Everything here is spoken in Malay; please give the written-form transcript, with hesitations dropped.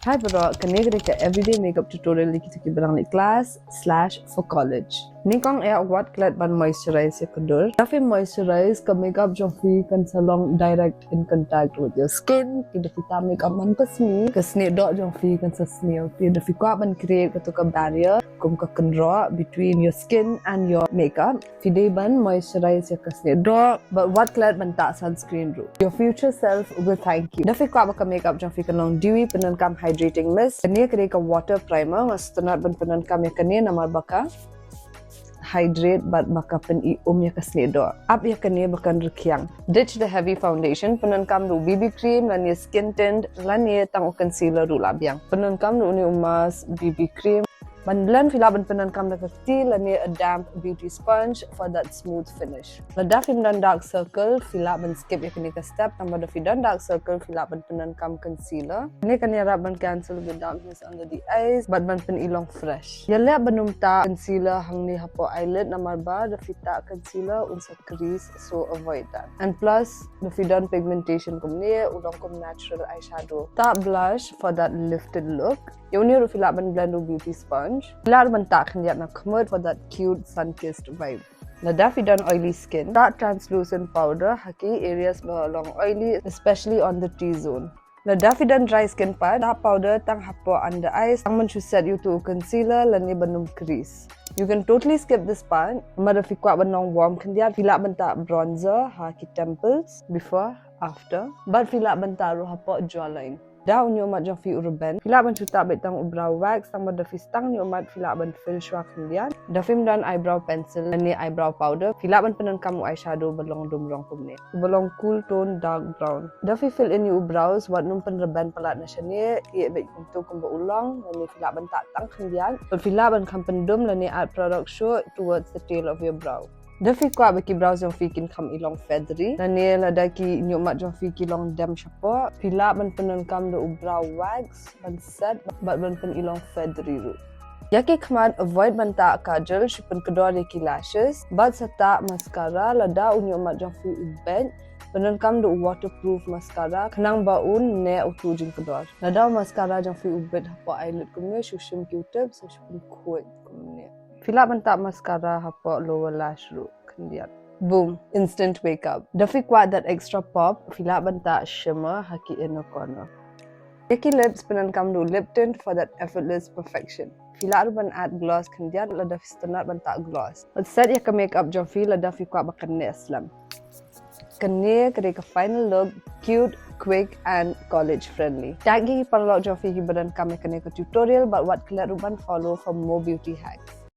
Hi bro, kani ka everyday makeup tutorial kita bilang ni class/for college. Ni kong what klat ban moisturize ya kudur. Tapi moisturize ka makeup jong fi kan salong direct in contact with your skin. Kita kita makeup man kasni dot jong fi kan sa snail. Kita fi kwa ban create ka barrier kum ka kenro between your skin and your makeup. Fi ban moisturize ya kasni dot, but what klat ban ta sunscreen ru. Your future self will thank you. Dafi kwa ka makeup jong fi kan long dewy penan kam hydrating mist. Kani ka water primer mas tunat ban penan kam ya kani namar baka hydrate but baka pen ya kasnedo. Up ya kani bakan rekyang. Ditch the heavy foundation. Penan kam ru BB cream lan ya skin tint lan ya tang concealer ru labyang. Penan kam ru ni umas BB cream. Bandalan filaban penan kam na kecil lan ya a damp beauty sponge for that smooth finish. Lada film dan dark circle filaban skip ya kani ka step tambah da fidan dark circle filaban penan kam concealer. Ini kan ya raban cancel the dampness under the eyes but ban pen ilong fresh. Ya le banumta concealer hang ni hapo eyelid namar ba da fita concealer unsa crease so avoid that. And plus the fidan pigmentation kum ni ulong kum natural eyeshadow. Ta blush for that lifted look. Ya uni ru filaban blend beauty sponge. Lar bantak niat na khmud for that cute sun-kissed vibe. Lada fidan oily skin. That translucent powder haki areas along oily, especially on the T-zone. Lada fidan dry skin part. That powder tang hapo under eyes. Tang man set you to concealer lani banum crease. You can totally skip this part. Mada fi kwa banong warm kandiat fila bantak bronzer haki temples before after. But fila bantak ru hapo jawline. Da unyo mat jong fi urban fila ban chuta bet tang brow wax tang da fi stang nyo mat fila ban fill shwa khlian da film dan eyebrow pencil ni eyebrow powder fila ban penan kamu eyeshadow balong dumrong kumne balong cool tone dark brown da fi fill in your brows wat num pen reban pelat na shane ye bet kuntu kumba ulong ni fila ban tak tang khlian but fila ban kam pendum ni add product show towards the tail of your brow. Dafi kwa baki brows yang fikin kam ilong feathery. Nani lada ki nyumat jong fiki long dem shapo. Pila ban penan kam do brow wax ban set but ban pen ilong feathery ru. Yaki khamad avoid ban ta kajal shipen kedua ki lashes. But seta mascara lada unyumat jong fi uben. Penan kam do waterproof mascara. Kenang baun ne utu jing kedua. Lada mascara jong fi ubet hapo eyelid kumne shushim q-tip so shipen kuat kumne. Fila bantak mascara hapo lower lash ru kandiat. Boom, instant wake up. Dafi kwa that extra pop, fila bantak shimmer haki inner corner. Yaki lips penan kam do lip tint for that effortless perfection. Fila ban add gloss kandiat la dafi stunat bantak gloss. But set yaka makeup jong fi la dafi kwa bakan ne aslam. Kani ka final look cute, quick and college friendly. Tag gi parlok jong fi badan kami kani ka tutorial but what kala ruban follow for more beauty hacks.